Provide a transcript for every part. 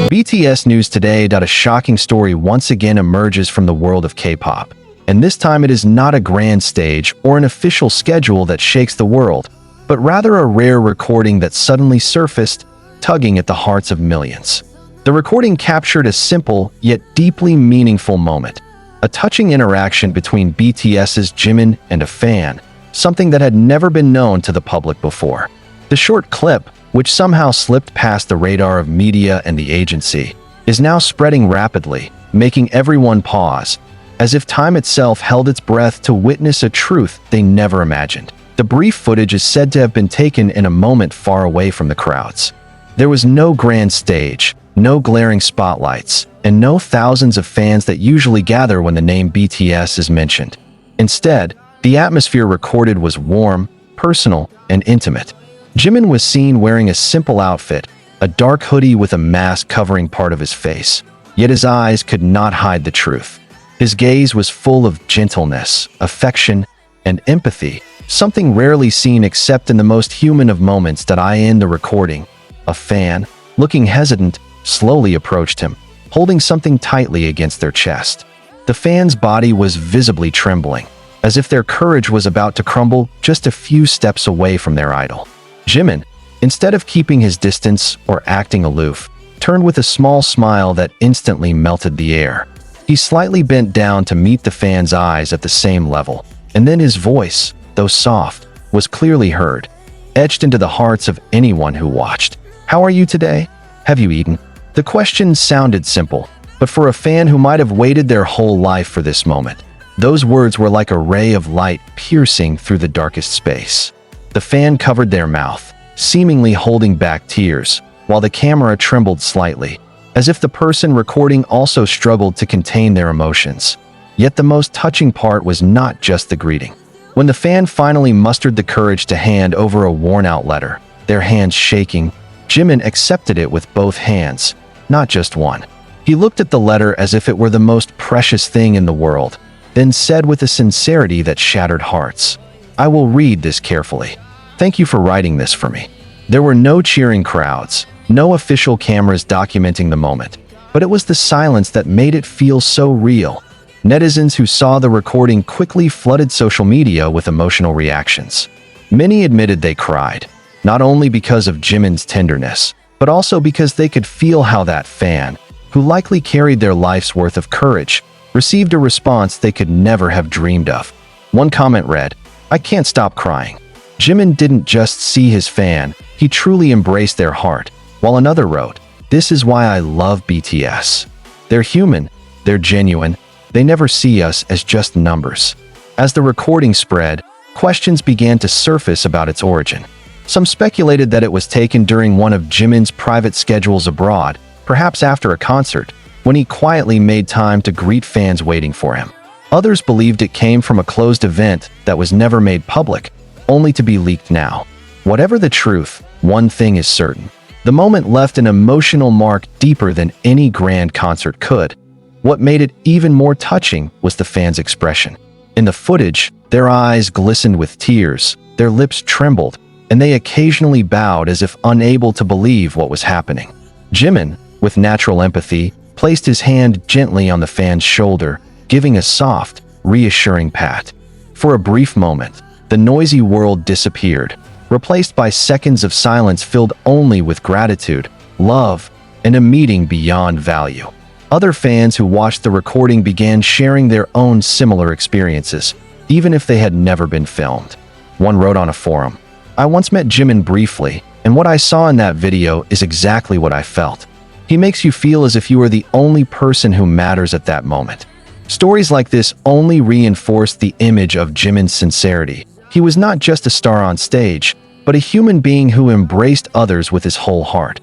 BTS News Today. A shocking story once again emerges from the world of K-pop. And this time it is not a grand stage or an official schedule that shakes the world, but rather a rare recording that suddenly surfaced, tugging at the hearts of millions. The recording captured a simple yet deeply meaningful moment, a touching interaction between BTS's Jimin and a fan, something that had never been known to the public before. The short clip, which somehow slipped past the radar of media and the agency, is now spreading rapidly, making everyone pause, as if time itself held its breath to witness a truth they never imagined. The brief footage is said to have been taken in a moment far away from the crowds. There was no grand stage, no glaring spotlights, and no thousands of fans that usually gather when the name BTS is mentioned. Instead, the atmosphere recorded was warm, personal, and intimate. Jimin was seen wearing a simple outfit, a dark hoodie with a mask covering part of his face. Yet his eyes could not hide the truth. His gaze was full of gentleness, affection, and empathy, something rarely seen except in the most human of moments. In the recording, a fan, looking hesitant, slowly approached him, holding something tightly against their chest. The fan's body was visibly trembling, as if their courage was about to crumble just a few steps away from their idol. Jimin, instead of keeping his distance or acting aloof, turned with a small smile that instantly melted the air. He slightly bent down to meet the fan's eyes at the same level, and then his voice, though soft, was clearly heard, etched into the hearts of anyone who watched. "How are you today? Have you eaten?" The question sounded simple, but for a fan who might have waited their whole life for this moment, those words were like a ray of light piercing through the darkest space. The fan covered their mouth, seemingly holding back tears, while the camera trembled slightly, as if the person recording also struggled to contain their emotions. Yet the most touching part was not just the greeting. When the fan finally mustered the courage to hand over a worn-out letter, their hands shaking, Jimin accepted it with both hands, not just one. He looked at the letter as if it were the most precious thing in the world, then said with a sincerity that shattered hearts, "I will read this carefully. Thank you for writing this for me." There were no cheering crowds, no official cameras documenting the moment, but it was the silence that made it feel so real. Netizens who saw the recording quickly flooded social media with emotional reactions. Many admitted they cried, not only because of Jimin's tenderness, but also because they could feel how that fan, who likely carried their life's worth of courage, received a response they could never have dreamed of. One comment read, "I can't stop crying." Jimin didn't just see his fan, he truly embraced their heart, while another wrote, "This is why I love BTS. They're human, they're genuine, they never see us as just numbers." As the recording spread, questions began to surface about its origin. Some speculated that it was taken during one of Jimin's private schedules abroad, perhaps after a concert, when he quietly made time to greet fans waiting for him. Others believed it came from a closed event that was never made public, only to be leaked now. Whatever the truth, one thing is certain. The moment left an emotional mark deeper than any grand concert could. What made it even more touching was the fans' expression. In the footage, their eyes glistened with tears, their lips trembled, and they occasionally bowed as if unable to believe what was happening. Jimin, with natural empathy, placed his hand gently on the fan's shoulder, giving a soft, reassuring pat. For a brief moment, the noisy world disappeared, replaced by seconds of silence filled only with gratitude, love, and a meeting beyond value. Other fans who watched the recording began sharing their own similar experiences, even if they had never been filmed. One wrote on a forum, "I once met Jimin briefly, and what I saw in that video is exactly what I felt. He makes you feel as if you are the only person who matters at that moment." Stories like this only reinforced the image of Jimin's sincerity. He was not just a star on stage, but a human being who embraced others with his whole heart.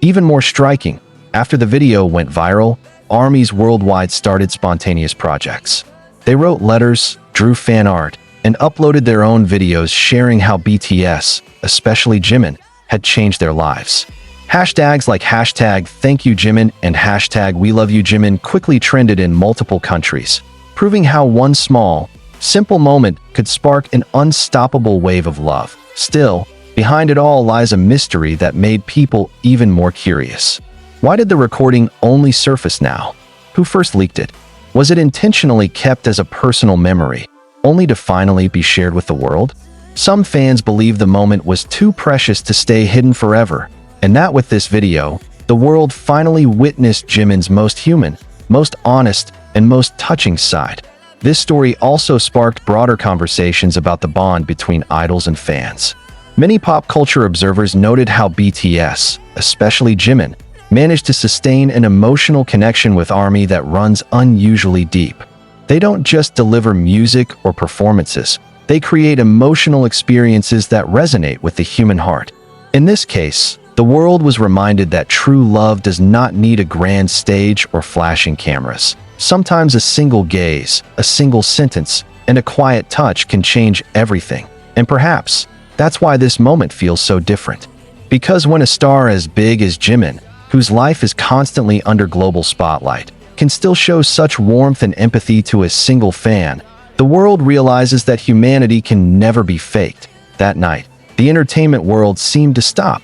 Even more striking, after the video went viral, armies worldwide started spontaneous projects. They wrote letters, drew fan art, and uploaded their own videos sharing how BTS, especially Jimin, had changed their lives. Hashtags like #ThankYouJimin and #WeLoveYouJimin quickly trended in multiple countries, proving how one small, simple moment could spark an unstoppable wave of love. Still, behind it all lies a mystery that made people even more curious. Why did the recording only surface now? Who first leaked it? Was it intentionally kept as a personal memory, only to finally be shared with the world? Some fans believe the moment was too precious to stay hidden forever, and that with this video, the world finally witnessed Jimin's most human, most honest, and most touching side. This story also sparked broader conversations about the bond between idols and fans. Many pop culture observers noted how BTS, especially Jimin, managed to sustain an emotional connection with ARMY that runs unusually deep. They don't just deliver music or performances, they create emotional experiences that resonate with the human heart. In this case, the world was reminded that true love does not need a grand stage or flashing cameras. Sometimes a single gaze, a single sentence, and a quiet touch can change everything. And perhaps that's why this moment feels so different. Because when a star as big as Jimin, whose life is constantly under global spotlight, can still show such warmth and empathy to a single fan, the world realizes that humanity can never be faked. That night, the entertainment world seemed to stop.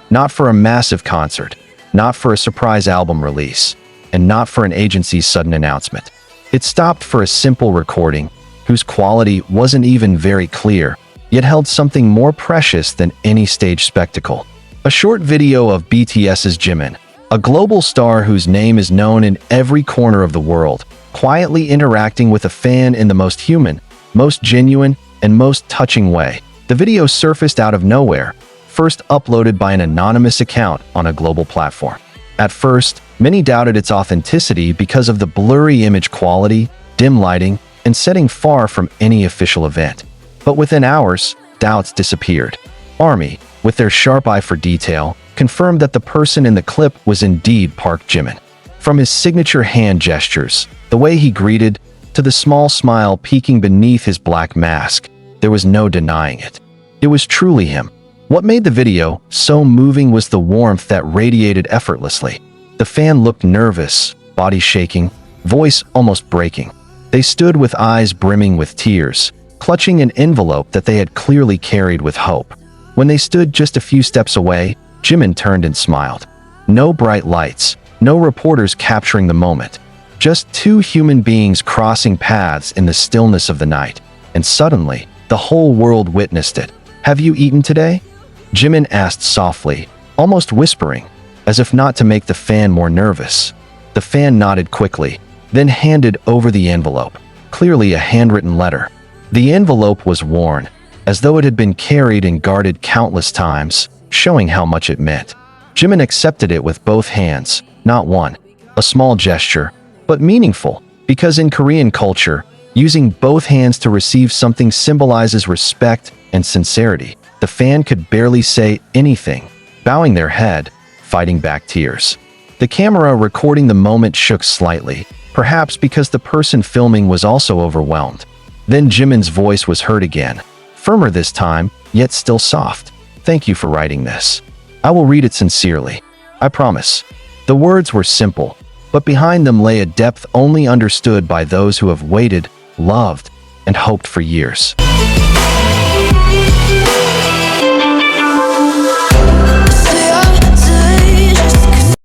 Not for a massive concert, not for a surprise album release, and not for an agency's sudden announcement. It stopped for a simple recording, whose quality wasn't even very clear, yet held something more precious than any stage spectacle. A short video of BTS's Jimin, a global star whose name is known in every corner of the world, quietly interacting with a fan in the most human, most genuine, and most touching way. The video surfaced out of nowhere, first uploaded by an anonymous account on a global platform. At first, many doubted its authenticity because of the blurry image quality, dim lighting, and setting far from any official event. But within hours, doubts disappeared. ARMY, with their sharp eye for detail, confirmed that the person in the clip was indeed Park Jimin. From his signature hand gestures, the way he greeted, to the small smile peeking beneath his black mask, there was no denying it. It was truly him. What made the video so moving was the warmth that radiated effortlessly. The fan looked nervous, body shaking, voice almost breaking. They stood with eyes brimming with tears, clutching an envelope that they had clearly carried with hope. When they stood just a few steps away, Jimin turned and smiled. No bright lights, no reporters capturing the moment. Just two human beings crossing paths in the stillness of the night. And suddenly, the whole world witnessed it. "Have you eaten today?" Jimin asked softly, almost whispering, as if not to make the fan more nervous. The fan nodded quickly, then handed over the envelope, clearly a handwritten letter. The envelope was worn, as though it had been carried and guarded countless times, showing how much it meant. Jimin accepted it with both hands, not one. A small gesture, but meaningful, because in Korean culture, using both hands to receive something symbolizes respect and sincerity. The fan could barely say anything, bowing their head, fighting back tears. The camera recording the moment shook slightly, perhaps because the person filming was also overwhelmed. Then Jimin's voice was heard again, firmer this time, yet still soft. "Thank you for writing this. I will read it sincerely. I promise." The words were simple, but behind them lay a depth only understood by those who have waited, loved, and hoped for years.